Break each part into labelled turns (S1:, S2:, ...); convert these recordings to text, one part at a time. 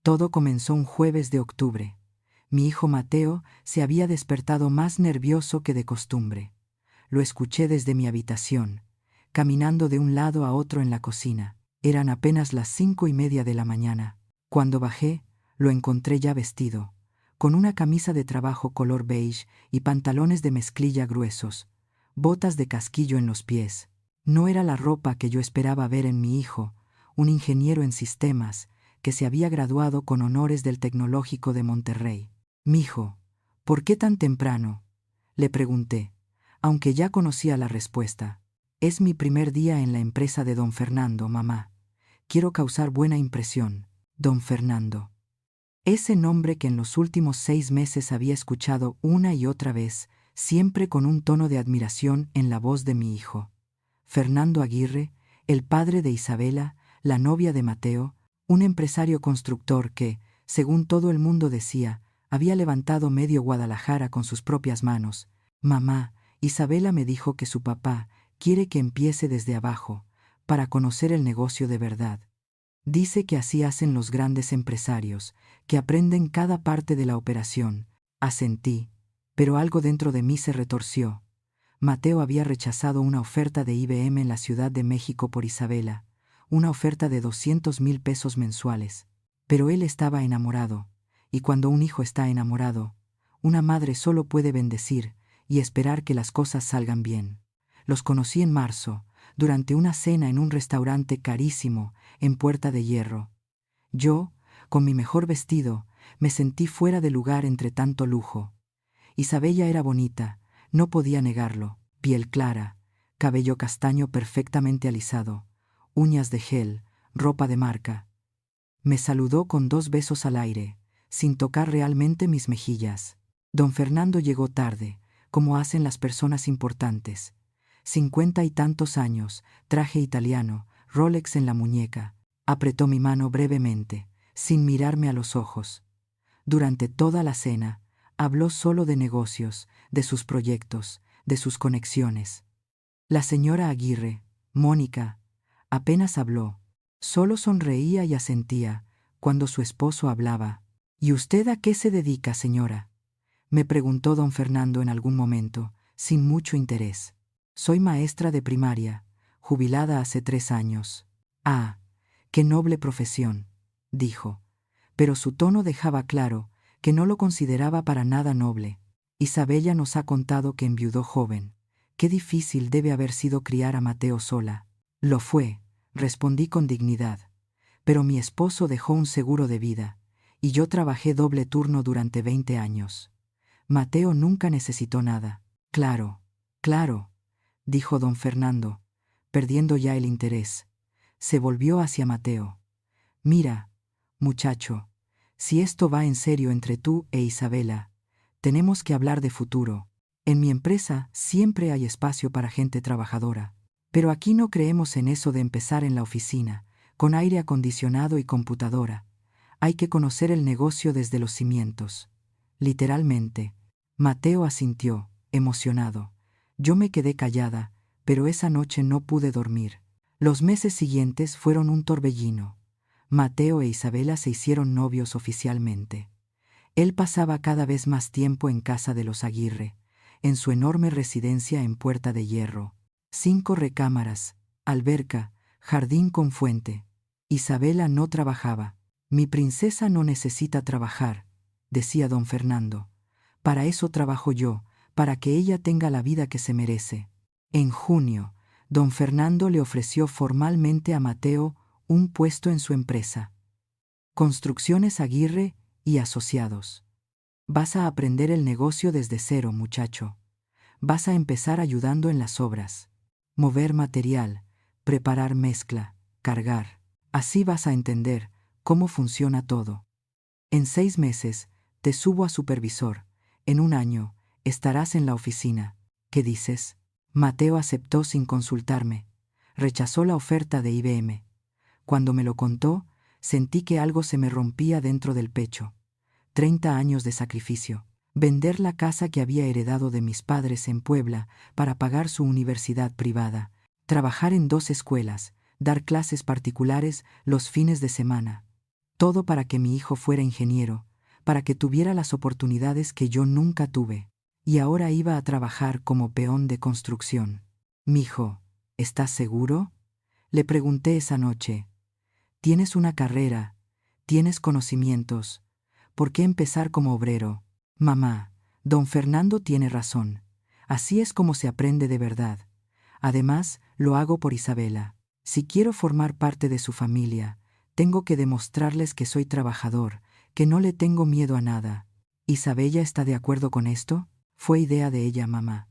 S1: Todo comenzó un jueves de octubre. Mi hijo Mateo se había despertado más nervioso que de costumbre. Lo escuché desde mi habitación, caminando de un lado a otro en la cocina. Eran apenas las 5:30 de la mañana. Cuando bajé, lo encontré ya vestido, con una camisa de trabajo color beige y pantalones de mezclilla gruesos, botas de casquillo en los pies. No era la ropa que yo esperaba ver en mi hijo, un ingeniero en sistemas, que se había graduado con honores del Tecnológico de Monterrey. «Mijo, ¿por qué tan temprano?», le pregunté, aunque ya conocía la respuesta. «Es mi primer día en la empresa de don Fernando, mamá. Quiero causar buena impresión». Don Fernando. Ese nombre que en los últimos 6 meses había escuchado una y otra vez, siempre con un tono de admiración en la voz de mi hijo. Fernando Aguirre, el padre de Isabela, la novia de Mateo, un empresario constructor que, según todo el mundo decía, había levantado medio Guadalajara con sus propias manos. «Mamá, Isabela me dijo que su papá quiere que empiece desde abajo, para conocer el negocio de verdad. Dice que así hacen los grandes empresarios, que aprenden cada parte de la operación». Asentí, pero algo dentro de mí se retorció. Mateo había rechazado una oferta de IBM en la Ciudad de México por Isabela, una oferta de 200,000 pesos mensuales. Pero él estaba enamorado, y cuando un hijo está enamorado, una madre solo puede bendecir y esperar que las cosas salgan bien. Los conocí en marzo, durante una cena en un restaurante carísimo en Puerta de Hierro. Yo, con mi mejor vestido, me sentí fuera de lugar entre tanto lujo. Isabella era bonita, no podía negarlo, piel clara, cabello castaño perfectamente alisado, uñas de gel, ropa de marca. Me saludó con 2 besos al aire, sin tocar realmente mis mejillas. Don Fernando llegó tarde, como hacen las personas importantes. 50 y tantos años, traje italiano, Rolex en la muñeca. Apretó mi mano brevemente, sin mirarme a los ojos. Durante toda la cena, habló solo de negocios, de sus proyectos, de sus conexiones. La señora Aguirre, Mónica, apenas habló. Solo sonreía y asentía cuando su esposo hablaba. «¿Y usted a qué se dedica, señora?», me preguntó don Fernando en algún momento, sin mucho interés. «Soy maestra de primaria, jubilada hace 3 años». «Ah, qué noble profesión», dijo, pero su tono dejaba claro que no lo consideraba para nada noble. «Isabella nos ha contado que enviudó joven. Qué difícil debe haber sido criar a Mateo sola». «Lo fue», respondí con dignidad, «pero mi esposo dejó un seguro de vida, y yo trabajé doble turno durante 20 años. Mateo nunca necesitó nada». «Claro, claro», dijo don Fernando, perdiendo ya el interés. Se volvió hacia Mateo. «Mira, muchacho, si esto va en serio entre tú e Isabela, tenemos que hablar de futuro. En mi empresa siempre hay espacio para gente trabajadora, pero aquí no creemos en eso de empezar en la oficina, con aire acondicionado y computadora. Hay que conocer el negocio desde los cimientos». Literalmente. Mateo asintió, emocionado. Yo me quedé callada, pero esa noche no pude dormir. Los meses siguientes fueron un torbellino. Mateo e Isabela se hicieron novios oficialmente. Él pasaba cada vez más tiempo en casa de los Aguirre, en su enorme residencia en Puerta de Hierro. 5 recámaras, alberca, jardín con fuente. Isabela no trabajaba. «Mi princesa no necesita trabajar», decía don Fernando. «Para eso trabajo yo, para que ella tenga la vida que se merece». En junio, don Fernando le ofreció formalmente a Mateo un puesto en su empresa. «Construcciones Aguirre y Asociados. Vas a aprender el negocio desde cero, muchacho. Vas a empezar ayudando en las obras. Mover material, preparar mezcla, cargar. Así vas a entender cómo funciona todo. En 6 meses te subo a supervisor. En 1 año estarás en la oficina. ¿Qué dices?». Mateo aceptó sin consultarme. Rechazó la oferta de IBM. Cuando me lo contó, sentí que algo se me rompía dentro del pecho. 30 años de sacrificio. Vender la casa que había heredado de mis padres en Puebla para pagar su universidad privada. Trabajar en 2 escuelas, dar clases particulares los fines de semana. Todo para que mi hijo fuera ingeniero, para que tuviera las oportunidades que yo nunca tuve. Y ahora iba a trabajar como peón de construcción. «Mijo, ¿estás seguro?», le pregunté esa noche. «Tienes una carrera, tienes conocimientos. ¿Por qué empezar como obrero?» «Mamá, don Fernando tiene razón. Así es como se aprende de verdad. Además, lo hago por Isabela. Si quiero formar parte de su familia, tengo que demostrarles que soy trabajador, que no le tengo miedo a nada». «¿Isabella está de acuerdo con esto?». «Fue idea de ella, mamá.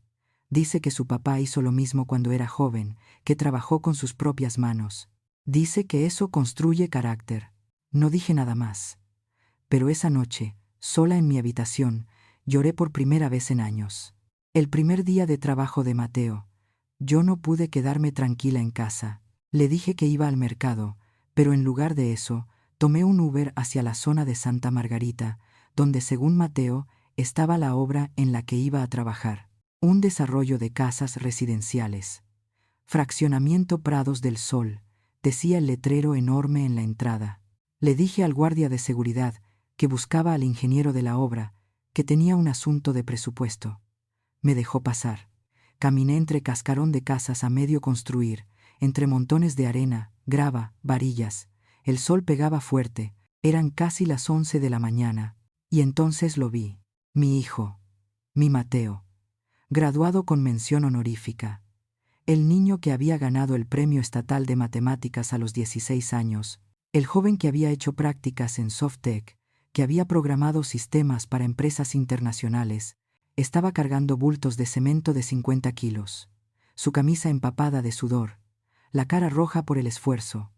S1: Dice que su papá hizo lo mismo cuando era joven, que trabajó con sus propias manos. Dice que eso construye carácter». No dije nada más. Pero esa noche, sola en mi habitación, lloré por primera vez en años. El primer día de trabajo de Mateo, yo no pude quedarme tranquila en casa. Le dije que iba al mercado, pero en lugar de eso, tomé un Uber hacia la zona de Santa Margarita, donde según Mateo, estaba la obra en la que iba a trabajar. Un desarrollo de casas residenciales. «Fraccionamiento Prados del Sol», decía el letrero enorme en la entrada. Le dije al guardia de seguridad, que buscaba al ingeniero de la obra, que tenía un asunto de presupuesto. Me dejó pasar. Caminé entre cascarón de casas a medio construir, entre montones de arena, grava, varillas. El sol pegaba fuerte, eran casi las 11 de la mañana, y entonces lo vi. Mi hijo, mi Mateo, graduado con mención honorífica. El niño que había ganado el Premio Estatal de Matemáticas a los 16 años, el joven que había hecho prácticas en Softec, que había programado sistemas para empresas internacionales, estaba cargando bultos de cemento de 50 kilos, su camisa empapada de sudor, la cara roja por el esfuerzo,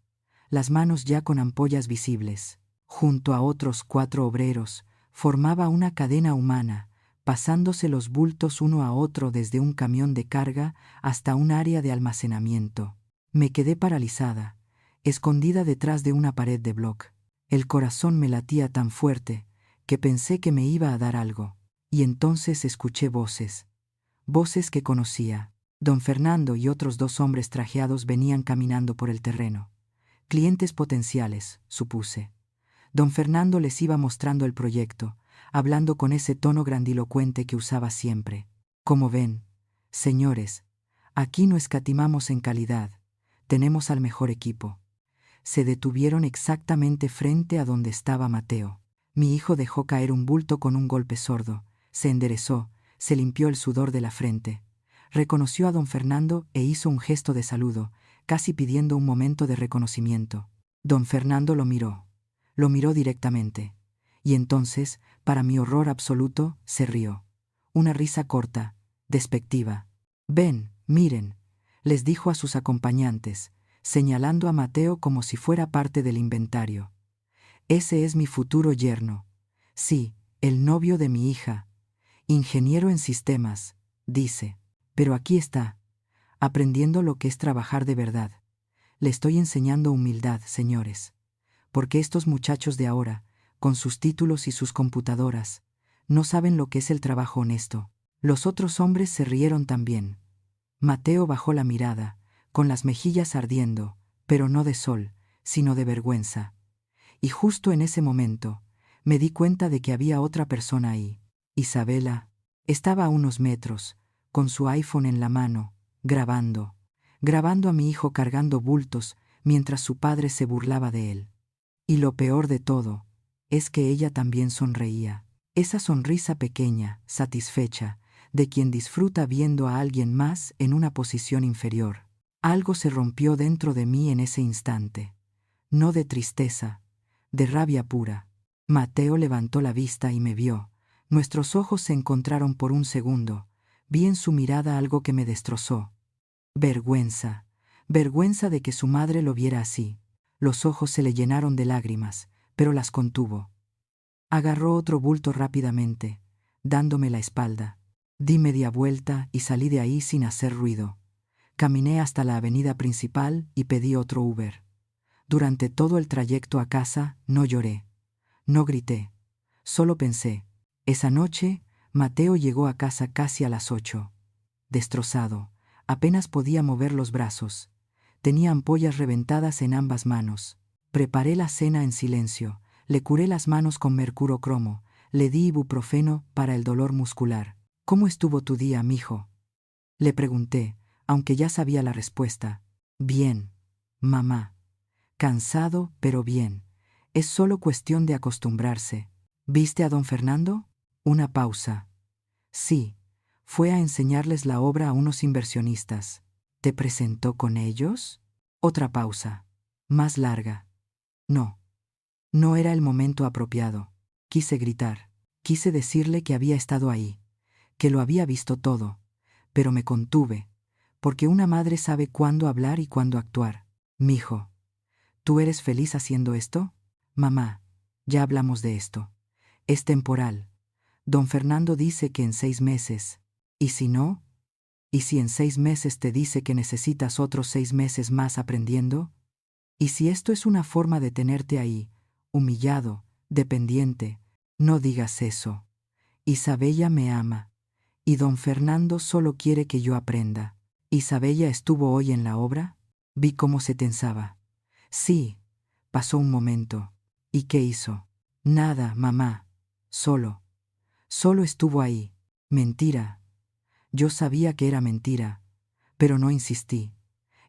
S1: las manos ya con ampollas visibles. Junto a otros 4 obreros, formaba una cadena humana, pasándose los bultos uno a otro desde un camión de carga hasta un área de almacenamiento. Me quedé paralizada, escondida detrás de una pared de bloc. El corazón me latía tan fuerte que pensé que me iba a dar algo. Y entonces escuché voces. Voces que conocía. Don Fernando y otros 2 hombres trajeados venían caminando por el terreno. Clientes potenciales, supuse. Don Fernando les iba mostrando el proyecto, hablando con ese tono grandilocuente que usaba siempre. «Como ven, señores, aquí no escatimamos en calidad, tenemos al mejor equipo». Se detuvieron exactamente frente a donde estaba Mateo. Mi hijo dejó caer un bulto con un golpe sordo, se enderezó, se limpió el sudor de la frente. Reconoció a don Fernando e hizo un gesto de saludo, casi pidiendo un momento de reconocimiento. Don Fernando lo miró directamente. Y entonces, para mi horror absoluto, se rió. Una risa corta, despectiva. «Ven, miren», les dijo a sus acompañantes, señalando a Mateo como si fuera parte del inventario. «Ese es mi futuro yerno. Sí, el novio de mi hija. Ingeniero en sistemas», dice. «Pero aquí está, aprendiendo lo que es trabajar de verdad. Le estoy enseñando humildad, señores. Porque estos muchachos de ahora, con sus títulos y sus computadoras, no saben lo que es el trabajo honesto». Los otros hombres se rieron también. Mateo bajó la mirada, con las mejillas ardiendo, pero no de sol, sino de vergüenza. Y justo en ese momento, me di cuenta de que había otra persona ahí. Isabela estaba a unos metros, con su iPhone en la mano, grabando a mi hijo cargando bultos mientras su padre se burlaba de él. Y lo peor de todo es que ella también sonreía. Esa sonrisa pequeña, satisfecha, de quien disfruta viendo a alguien más en una posición inferior. Algo se rompió dentro de mí en ese instante. No de tristeza, de rabia pura. Mateo levantó la vista y me vio. Nuestros ojos se encontraron por un segundo. Vi en su mirada algo que me destrozó. Vergüenza. Vergüenza de que su madre lo viera así. Los ojos se le llenaron de lágrimas, pero las contuvo. Agarró otro bulto rápidamente, dándome la espalda. Di media vuelta y salí de ahí sin hacer ruido. Caminé hasta la avenida principal y pedí otro Uber. Durante todo el trayecto a casa no lloré, no grité, solo pensé. Esa noche, Mateo llegó a casa casi a las 8. Destrozado, apenas podía mover los brazos. Tenía ampollas reventadas en ambas manos. Preparé la cena en silencio, le curé las manos con mercurocromo, le di ibuprofeno para el dolor muscular. ¿Cómo estuvo tu día, mijo? Le pregunté, aunque ya sabía la respuesta. Bien, mamá. Cansado, pero bien. Es solo cuestión de acostumbrarse. ¿Viste a don Fernando? Una pausa. Sí, fue a enseñarles la obra a unos inversionistas. ¿Te presentó con ellos? Otra pausa. Más larga. No. No era el momento apropiado. Quise gritar. Quise decirle que había estado ahí, que lo había visto todo, pero me contuve, porque una madre sabe cuándo hablar y cuándo actuar. Mijo, ¿tú eres feliz haciendo esto? Mamá, ya hablamos de esto. Es temporal. Don Fernando dice que en 6 meses. ¿Y si no? ¿Y si en 6 meses te dice que necesitas otros 6 meses más aprendiendo? ¿Y si esto es una forma de tenerte ahí, humillado, dependiente? No digas eso. Isabella me ama. Y don Fernando solo quiere que yo aprenda. ¿Isabella estuvo hoy en la obra? Vi cómo se tensaba. Sí. Pasó un momento. ¿Y qué hizo? Nada, mamá. Solo. Solo estuvo ahí. Mentira. Yo sabía que era mentira, pero no insistí.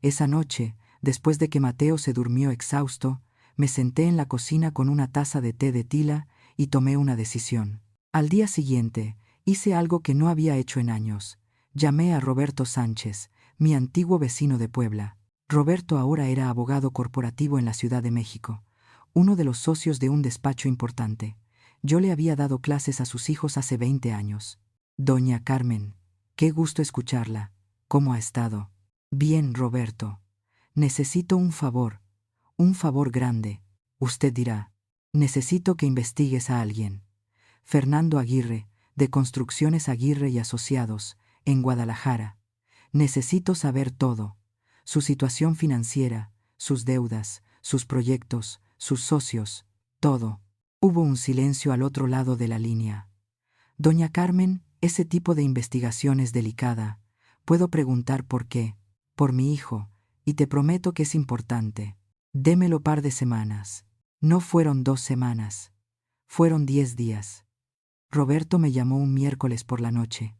S1: Esa noche, después de que Mateo se durmió exhausto, me senté en la cocina con una taza de té de tila y tomé una decisión. Al día siguiente, hice algo que no había hecho en años. Llamé a Roberto Sánchez, mi antiguo vecino de Puebla. Roberto ahora era abogado corporativo en la Ciudad de México, uno de los socios de un despacho importante. Yo le había dado clases a sus hijos hace 20 años. Doña Carmen, qué gusto escucharla. ¿Cómo ha estado? Bien, Roberto. Necesito un favor grande. Usted dirá, necesito que investigues a alguien. Fernando Aguirre, de Construcciones Aguirre y Asociados, en Guadalajara. Necesito saber todo. Su situación financiera, sus deudas, sus proyectos, sus socios, todo. Hubo un silencio al otro lado de la línea. Doña Carmen, ese tipo de investigación es delicada. Puedo preguntar por qué. Por mi hijo, y te prometo que es importante. Démelo par de semanas. No fueron 2 semanas. Fueron 10 días. Roberto me llamó un miércoles por la noche.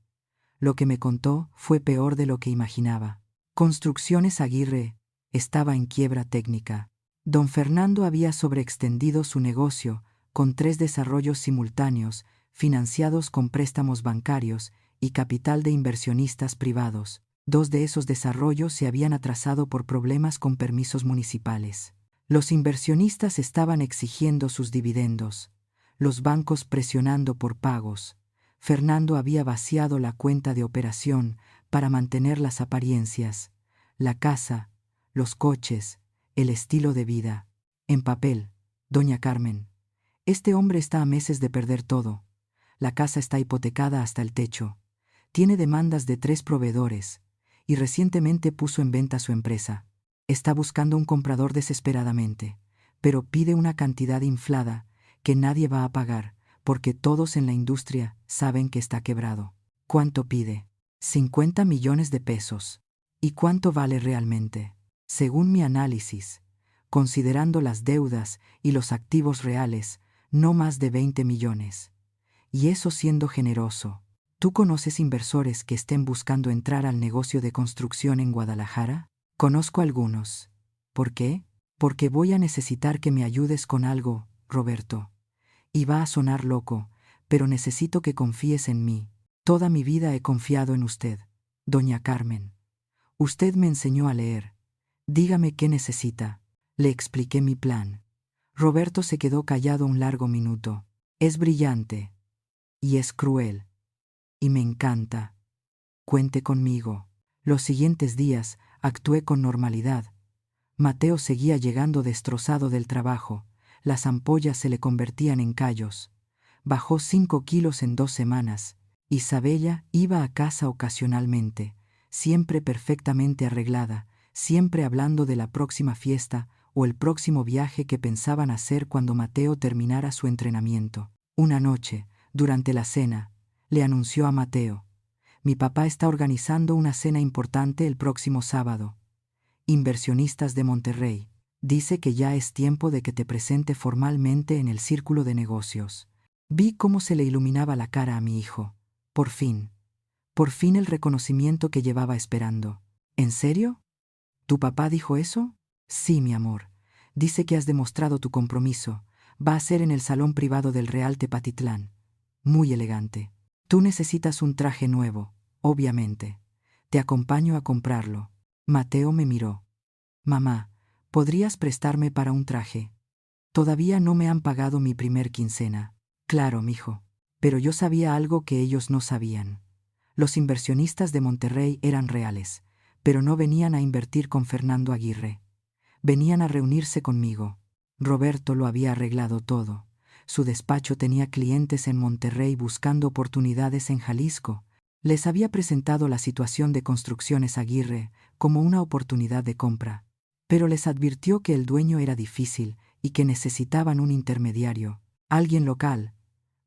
S1: Lo que me contó fue peor de lo que imaginaba. Construcciones Aguirre estaba en quiebra técnica. Don Fernando había sobreextendido su negocio con 3 desarrollos simultáneos, financiados con préstamos bancarios y capital de inversionistas privados. 2 de esos desarrollos se habían atrasado por problemas con permisos municipales. Los inversionistas estaban exigiendo sus dividendos, los bancos presionando por pagos. Fernando había vaciado la cuenta de operación para mantener las apariencias, la casa, los coches, el estilo de vida. En papel, doña Carmen, este hombre está a meses de perder todo. La casa está hipotecada hasta el techo. Tiene demandas de 3 proveedores y recientemente puso en venta su empresa. Está buscando un comprador desesperadamente, pero pide una cantidad inflada que nadie va a pagar, porque todos en la industria saben que está quebrado. ¿Cuánto pide? 50 millones de pesos. ¿Y cuánto vale realmente? Según mi análisis, considerando las deudas y los activos reales, no más de 20 millones. Y eso siendo generoso. ¿Tú conoces inversores que estén buscando entrar al negocio de construcción en Guadalajara? Conozco algunos. ¿Por qué? Porque voy a necesitar que me ayudes con algo, Roberto. Y va a sonar loco, pero necesito que confíes en mí. Toda mi vida he confiado en usted, doña Carmen. Usted me enseñó a leer. Dígame qué necesita. Le expliqué mi plan. Roberto se quedó callado un largo minuto. Es brillante. Y es cruel. Y me encanta. Cuente conmigo. Los siguientes días actué con normalidad. Mateo seguía llegando destrozado del trabajo. Las ampollas se le convertían en callos. Bajó 5 kilos en 2 semanas. Isabella iba a casa ocasionalmente, siempre perfectamente arreglada, siempre hablando de la próxima fiesta o el próximo viaje que pensaban hacer cuando Mateo terminara su entrenamiento. Una noche, durante la cena, le anunció a Mateo: mi papá está organizando una cena importante el próximo sábado. Inversionistas de Monterrey. Dice que ya es tiempo de que te presente formalmente en el círculo de negocios. Vi cómo se le iluminaba la cara a mi hijo. Por fin el reconocimiento que llevaba esperando. ¿En serio? ¿Tu papá dijo eso? Sí, mi amor. Dice que has demostrado tu compromiso. Va a ser en el salón privado del Real Tepatitlán. Muy elegante. Tú necesitas un traje nuevo, obviamente. Te acompaño a comprarlo. Mateo me miró. Mamá, ¿podrías prestarme para un traje? Todavía no me han pagado mi primer quincena. Claro, mijo. Pero yo sabía algo que ellos no sabían. Los inversionistas de Monterrey eran reales, pero no venían a invertir con Fernando Aguirre. Venían a reunirse conmigo. Roberto lo había arreglado todo. Su despacho tenía clientes en Monterrey buscando oportunidades en Jalisco. Les había presentado la situación de Construcciones Aguirre como una oportunidad de compra, pero les advirtió que el dueño era difícil y que necesitaban un intermediario, alguien local,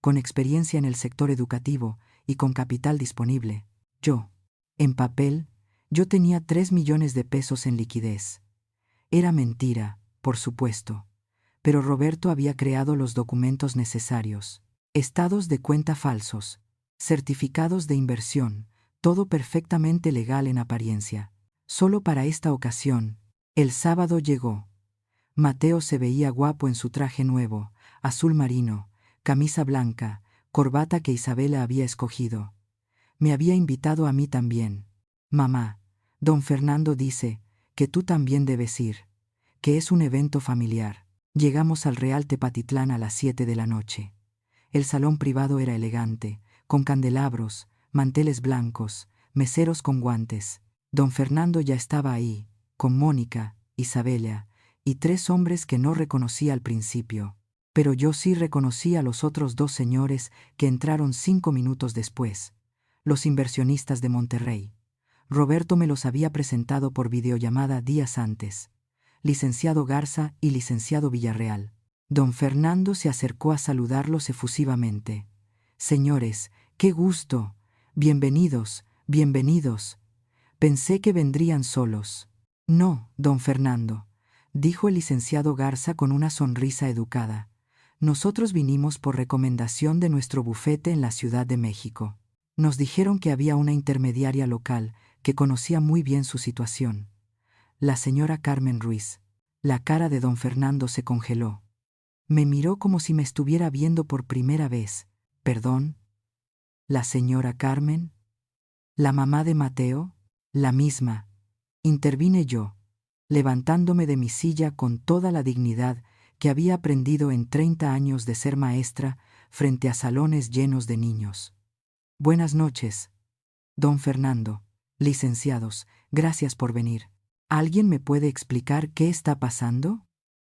S1: con experiencia en el sector educativo y con capital disponible. Yo, en papel, yo tenía 3 millones de pesos en liquidez. Era mentira, por supuesto, pero Roberto había creado los documentos necesarios, estados de cuenta falsos, certificados de inversión, todo perfectamente legal en apariencia. Solo para esta ocasión, el sábado llegó. Mateo se veía guapo en su traje nuevo, azul marino, camisa blanca, corbata que Isabela había escogido. Me había invitado a mí también. Mamá, don Fernando dice que tú también debes ir, que es un evento familiar. Llegamos al Real Tepatitlán a las 7 de la noche. El salón privado era elegante, con candelabros, manteles blancos, meseros con guantes. Don Fernando ya estaba ahí, con Mónica, Isabela, y 3 hombres que no reconocí al principio. Pero yo sí reconocí a los otros 2 señores que entraron 5 minutos después, los inversionistas de Monterrey. Roberto me los había presentado por videollamada días antes. Licenciado Garza y licenciado Villarreal. Don Fernando se acercó a saludarlos efusivamente. Señores, qué gusto. Bienvenidos, bienvenidos. Pensé que vendrían solos. No, don Fernando, dijo el licenciado Garza con una sonrisa educada. Nosotros vinimos por recomendación de nuestro bufete en la Ciudad de México. Nos dijeron que había una intermediaria local que conocía muy bien su situación. La señora Carmen Ruiz. La cara de don Fernando se congeló. Me miró como si me estuviera viendo por primera vez. ¿Perdón? ¿La señora Carmen? ¿La mamá de Mateo? La misma. Intervine yo, levantándome de mi silla con toda la dignidad que había aprendido en 30 años de ser maestra frente a salones llenos de niños. Buenas noches, don Fernando. Licenciados, gracias por venir. ¿Alguien me puede explicar qué está pasando?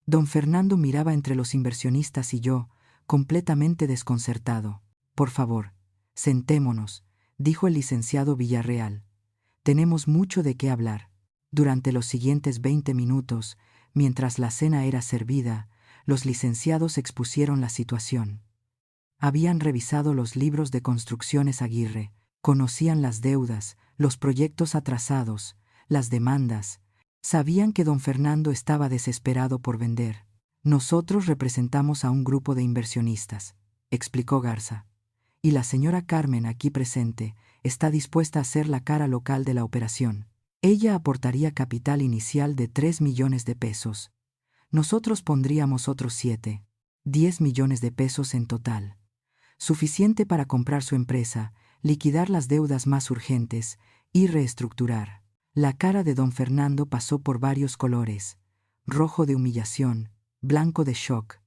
S1: Don Fernando miraba entre los inversionistas y yo, completamente desconcertado. Por favor, sentémonos, dijo el licenciado Villarreal. Tenemos mucho de qué hablar. Durante los siguientes 20 minutos, mientras la cena era servida, los licenciados expusieron la situación. Habían revisado los libros de Construcciones Aguirre, conocían las deudas, los proyectos atrasados, las demandas. Sabían que don Fernando estaba desesperado por vender. Nosotros representamos a un grupo de inversionistas, explicó Garza. Y la señora Carmen, aquí presente, está dispuesta a ser la cara local de la operación. Ella aportaría capital inicial de 3 millones de pesos. Nosotros pondríamos otros 7, 10 millones de pesos en total. Suficiente para comprar su empresa, liquidar las deudas más urgentes y reestructurar. La cara de don Fernando pasó por varios colores: rojo de humillación, blanco de shock,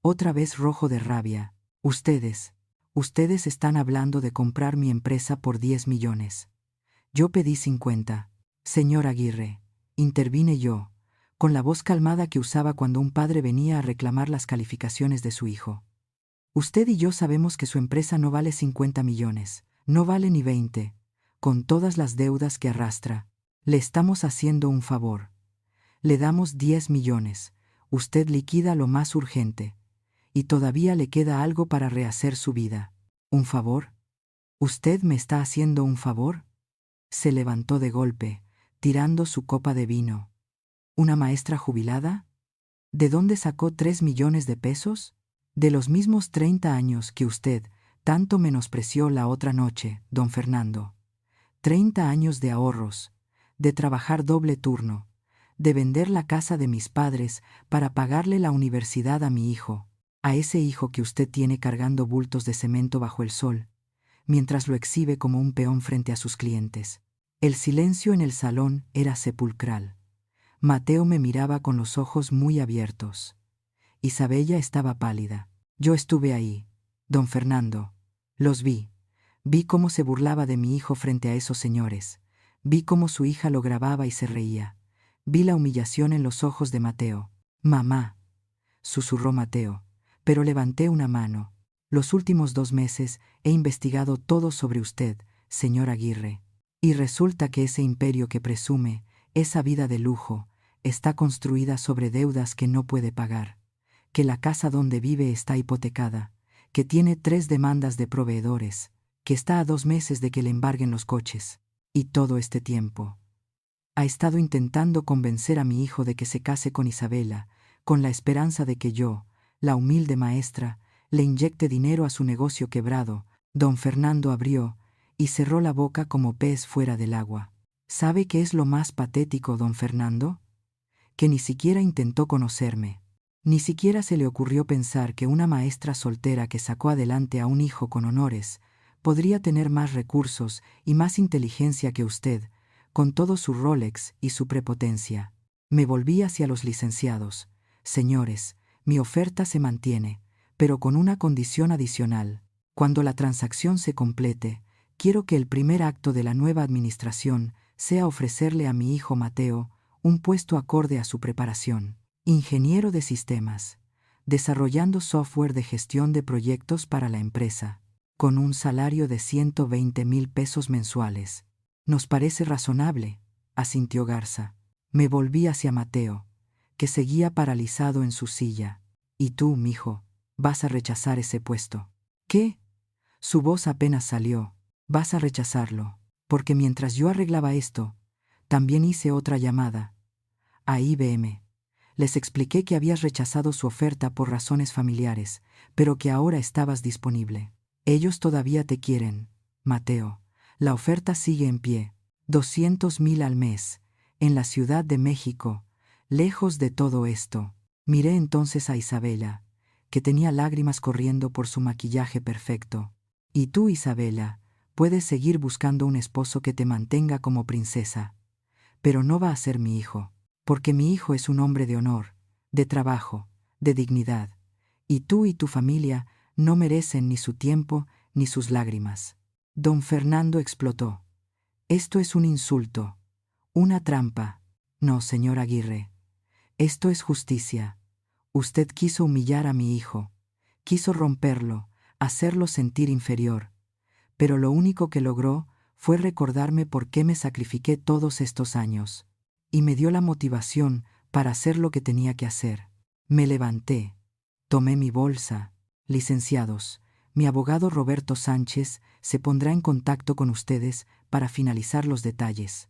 S1: otra vez rojo de rabia. Ustedes están hablando de comprar mi empresa por 10 millones. Yo pedí 50. Señor Aguirre, intervine yo, con la voz calmada que usaba cuando un padre venía a reclamar las calificaciones de su hijo. Usted y yo sabemos que su empresa no vale 50 millones, no vale ni 20, con todas las deudas que arrastra. Le estamos haciendo un favor. Le damos 10 millones, usted liquida lo más urgente, y todavía le queda algo para rehacer su vida. ¿Un favor? ¿Usted me está haciendo un favor? Se levantó de golpe, tirando su copa de vino. ¿Una maestra jubilada? ¿De dónde sacó 3 millones de pesos? De los mismos 30 años que usted tanto menospreció la otra noche, don Fernando. 30 años de ahorros, de trabajar doble turno, de vender la casa de mis padres para pagarle la universidad a mi hijo, a ese hijo que usted tiene cargando bultos de cemento bajo el sol, mientras lo exhibe como un peón frente a sus clientes. El silencio en el salón era sepulcral. Mateo me miraba con los ojos muy abiertos. Isabella estaba pálida. Yo estuve ahí, don Fernando. Los vi. Vi cómo se burlaba de mi hijo frente a esos señores. Vi cómo su hija lo grababa y se reía. Vi la humillación en los ojos de Mateo. «Mamá», susurró Mateo, pero levanté una mano. «Los últimos 2 meses he investigado todo sobre usted, señor Aguirre. Y resulta que ese imperio que presume, esa vida de lujo, está construida sobre deudas que no puede pagar, que la casa donde vive está hipotecada, que tiene 3 demandas de proveedores, que está a 2 meses de que le embarguen los coches. Y todo este tiempo ha estado intentando convencer a mi hijo de que se case con Isabela, con la esperanza de que yo, la humilde maestra, le inyecte dinero a su negocio quebrado». Don Fernando abrió y cerró la boca como pez fuera del agua. ¿Sabe qué es lo más patético, don Fernando? Que ni siquiera intentó conocerme. Ni siquiera se le ocurrió pensar que una maestra soltera que sacó adelante a un hijo con honores podría tener más recursos y más inteligencia que usted, con todo su Rolex y su prepotencia. Me volví hacia los licenciados. «Señores, mi oferta se mantiene, pero con una condición adicional. Cuando la transacción se complete, quiero que el primer acto de la nueva administración sea ofrecerle a mi hijo Mateo un puesto acorde a su preparación. Ingeniero de sistemas, desarrollando software de gestión de proyectos para la empresa, con un salario de 120,000 pesos mensuales. «Nos parece razonable», asintió Garza. Me volví hacia Mateo, que seguía paralizado en su silla. «¿Y tú, mijo, vas a rechazar ese puesto?» «¿Qué?». Su voz apenas salió. «Vas a rechazarlo, porque mientras yo arreglaba esto, también hice otra llamada a IBM. Les expliqué que habías rechazado su oferta por razones familiares, pero que ahora estabas disponible. Ellos todavía te quieren, Mateo. La oferta sigue en pie. 200,000 al mes, en la Ciudad de México, lejos de todo esto». Miré entonces a Isabela, que tenía lágrimas corriendo por su maquillaje perfecto. «Y tú, Isabela, puedes seguir buscando un esposo que te mantenga como princesa. Pero no va a ser mi hijo, porque mi hijo es un hombre de honor, de trabajo, de dignidad. Y tú y tu familia no merecen ni su tiempo ni sus lágrimas». Don Fernando explotó. «Esto es un insulto, una trampa». «No, señor Aguirre. Esto es justicia. Usted quiso humillar a mi hijo, quiso romperlo, hacerlo sentir inferior. Pero lo único que logró fue recordarme por qué me sacrifiqué todos estos años. Y me dio la motivación para hacer lo que tenía que hacer». Me levanté. Tomé mi bolsa. «Licenciados, mi abogado Roberto Sánchez se pondrá en contacto con ustedes para finalizar los detalles.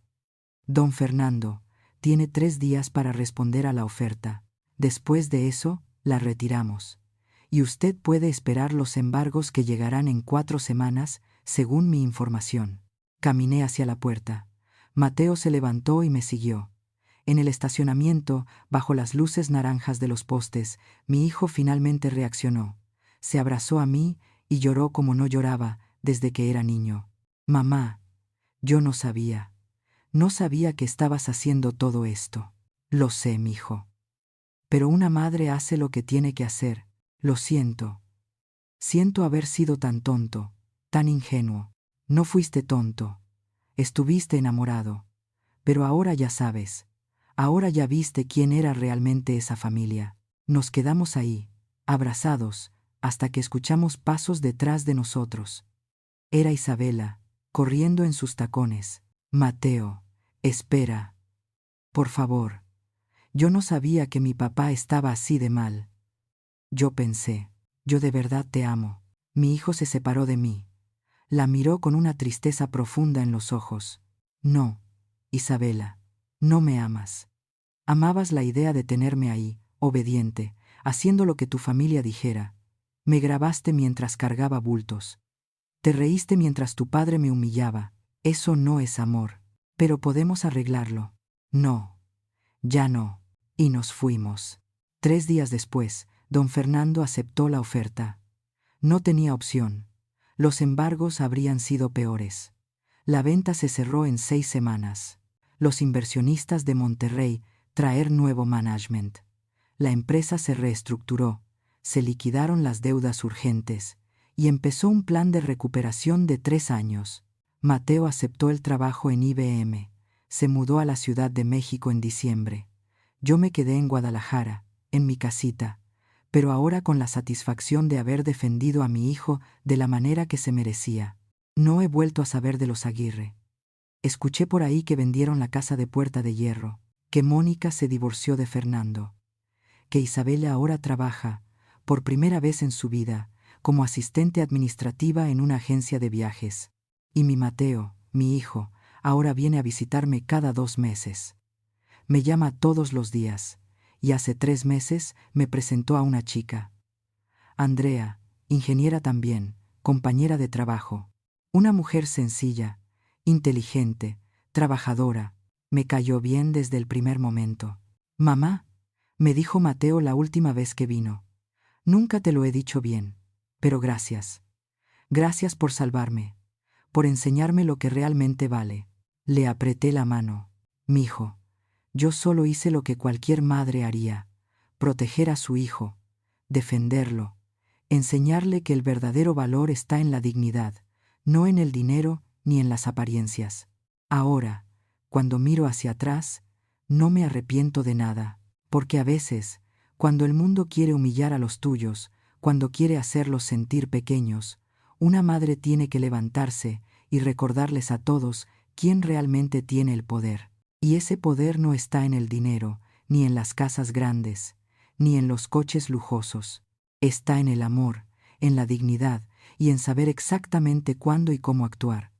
S1: Don Fernando tiene 3 días para responder a la oferta. Después de eso, la retiramos. Y usted puede esperar los embargos que llegarán en 4 semanas, según mi información». Caminé hacia la puerta. Mateo se levantó y me siguió. En el estacionamiento, bajo las luces naranjas de los postes, mi hijo finalmente reaccionó. Se abrazó a mí y lloró como no lloraba desde que era niño. «Mamá, yo no sabía. No sabía que estabas haciendo todo esto». «Lo sé, mijo. Pero una madre hace lo que tiene que hacer. Lo siento. Siento haber sido tan tonto, tan ingenuo». «No fuiste tonto. Estuviste enamorado. Pero ahora ya sabes. Ahora ya viste quién era realmente esa familia». Nos quedamos ahí, abrazados, hasta que escuchamos pasos detrás de nosotros. Era Isabela, corriendo en sus tacones. «Mateo, espera. Por favor. Yo no sabía que mi papá estaba así de mal». Yo pensé, «Yo de verdad te amo». Mi hijo se separó de mí. La miró con una tristeza profunda en los ojos. «No, Isabela, no me amas. Amabas la idea de tenerme ahí, obediente, haciendo lo que tu familia dijera. Me grabaste mientras cargaba bultos. Te reíste mientras tu padre me humillaba. Eso no es amor. Pero podemos arreglarlo. No. Ya no. Y nos fuimos. 3 días después, don Fernando aceptó la oferta. No tenía opción. Los embargos habrían sido peores. La venta se cerró en 6 semanas. Los inversionistas de Monterrey traer nuevo management. La empresa se reestructuró, se liquidaron las deudas urgentes y empezó un plan de recuperación de 3 años. Mateo aceptó el trabajo en IBM. Se mudó a la Ciudad de México en diciembre. Yo me quedé en Guadalajara, en mi casita, pero ahora con la satisfacción de haber defendido a mi hijo de la manera que se merecía. No he vuelto a saber de los Aguirre. Escuché por ahí que vendieron la casa de Puerta de Hierro, que Mónica se divorció de Fernando, que Isabela ahora trabaja, por primera vez en su vida, como asistente administrativa en una agencia de viajes. Y mi Mateo, mi hijo, ahora viene a visitarme cada 2 meses. Me llama todos los días, y hace 3 meses me presentó a una chica. Andrea, ingeniera también, compañera de trabajo. Una mujer sencilla, inteligente, trabajadora. Me cayó bien desde el primer momento. Mamá, me dijo Mateo la última vez que vino. Nunca te lo he dicho bien, pero gracias. Gracias por salvarme, por enseñarme lo que realmente vale. Le apreté la mano. Mijo, yo solo hice lo que cualquier madre haría: proteger a su hijo, defenderlo, enseñarle que el verdadero valor está en la dignidad, no en el dinero ni en las apariencias. Ahora, cuando miro hacia atrás, no me arrepiento de nada, porque a veces, cuando el mundo quiere humillar a los tuyos, cuando quiere hacerlos sentir pequeños, una madre tiene que levantarse y recordarles a todos quién realmente tiene el poder. Y ese poder no está en el dinero, ni en las casas grandes, ni en los coches lujosos. Está en el amor, en la dignidad y en saber exactamente cuándo y cómo actuar.